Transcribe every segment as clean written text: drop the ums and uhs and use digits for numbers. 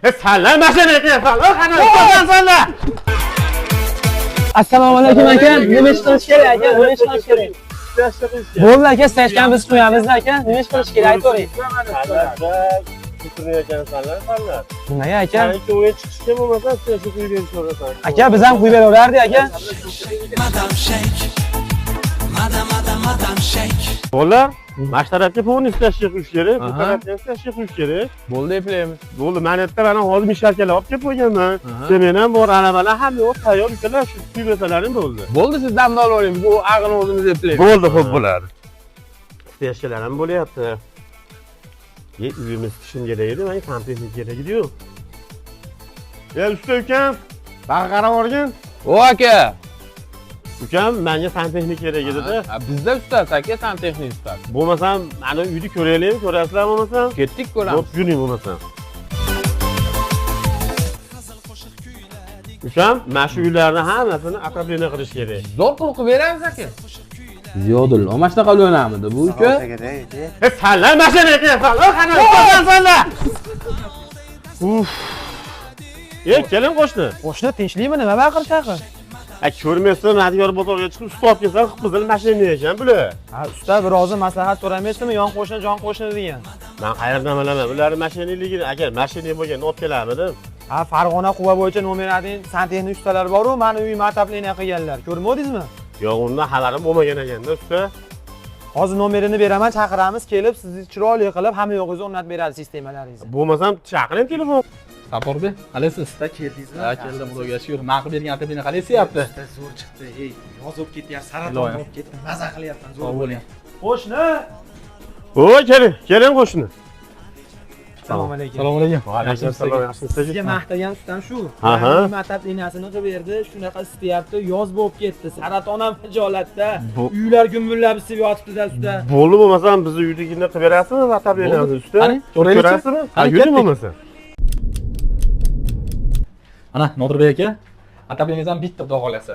Senlar mashina ekansan, qani qo'ygansanlar. Assalomu alaykum aka. Nima ish qilish kerak aka? Nima ish qilish kerak? Bo'ldi aka, stashkan biz qo'yamiz aka. Nima ish qilish kerak aytavering. Nimaga aka? O'yin chiqishga bo'lmasa, shu quyib so'rasan. Aka, biz ham qo'yib beraverardik aka. Bo'lar, mana shu tarafga pulni ishlashga qo'yish kerak, bu tarafga ishlashga qo'yish kerak. Bo'ldi eplaymiz. Bo'ldi, mana yerda mana hozir misharkalar olib kelib qo'yganman. Sen ham bor arabalar hamma yo'q, tayyor ekanlar, shu quyib bersalaring bo'ldi. Bo'ldi, siz damni olib oling. Bu ag'ini o'zimiz eplaymiz. Bo'ldi, xo'p bo'ladi. Stashkalar ham bo'lyapti. Uyimiz qishim kerak edi, menga santexnik kerak edi-yu. Usta ukam, baqa qarab o'rgin. O aka. Ukam, menga santexnik kerak edi-da. Bizda ustasi aka, santexnik ustasi. Bo'lmasam, mana uyni ko'raylikmi, ko'rasizlar bo'lmasam? Ketdik ko'ramiz. Bo'p, yuring bo'lmasam. Ukam, mana shu uylarni hammasini atableniya qilish kerak. Zo'r qilib beramiz aka. Ziyodulla, mana shunaqa o'ynamidi bu uka. Senlar mashina ekansan, qani qo'ygansanlar. Keling qo'shni. Qo'shni tinchlikmi, nima baqirishaqi? Ko'rmaysan, Nadiyor bozorga chiqib usta olib kelsan, qizil mashina ekan bular. Ha, usta biroz maslahat so'ramaysizmi, yon qo'shni, jon qo'shni degan. Men qayerdan bilaman, bularni mashinaligini, agar mashina bo'lgan olib kelarmidim. Ha, Farg'ona Quva bo'yicha nomerning santexnik ustalar bor-ku, meni uyimni atableniya qilganlar. Ko'rmadingizmi? Yo'q, undan xabarim bo'lmagan ekanda, usta. Hozir nomerini beraman, chaqiramiz, kelib sizni chiroyli qilib hamma yo'g'ingizni o'rnatib beradi sistemalaringizni. Bo'lmasam chaqiring telefon. Saporbek, qalaysiz? Usta keldingizmi? Ha, keldim, xudoga shukr. Men qilib bergan atableniya qalaysizyapti? Usta zo'r chiqdi. Ey, yozib ketyapti, saraton olib ketdi. Maza qilyapman, zo'r bo'ling. Qo'shni. Voy, keling qo'shni. Assalomu alaykum. Assalomu alaykum. Va alaykum assalom. Yaxshimisiz? Sizga maqtagan ustam shu. Aha. Atableniyasin qilib berdi, shunaqa istayapti, yoz bo'lib ketdi. Saraton ham hijolatda. Uylar gumbullab isib yotibdi-da usta. Bo'ldi, bo'lmasam bizni uyligini qilib berasizmi, atableniyani usta? Ko'rasizmi? Ha, yuring bo'lmasa. Ana, Nodirbek aka, atableniyangiz ham bitta xudo xolasa.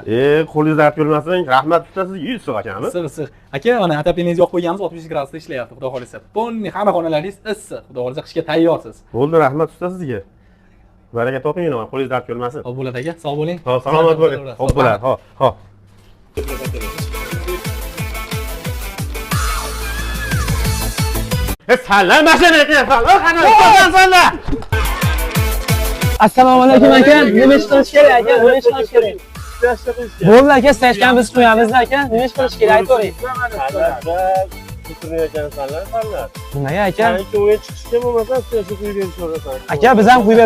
Qo'lingiz dard ko'rmasin, rahmat usta, siz yuysiz ekanmi? Issiq. Aka, mana atableniyangizni yoqib qo'yganmiz, 60 gradusda ishlayapti, xudo xolasa. Bunni hamma xonalaringiz issiq, xudo xolasa qishga tayyorsiz. Bo'ldi, rahmat usta sizga. Baraka toping, qo'lingiz dard ko'rmasin. Xo'p bo'ladi aka, sog' bo'ling. Xo'p, salomat bo'ling. Xo'p bo'ladi, xo'p. Senlar mashina ekansan, qani qo'ygansanlar. Assalomu alaykum aka. Nima ish qilish kerak aka? Nima ish qilish kerak? Bo'ldi aka, stashkan biz qo'yamiz aka. Nima ish qilish kerak aytavering. Nimaga aka? O'yin chiqishga bo'lmasa, shu quyib so'rasan. Aka, biz ham qo'yib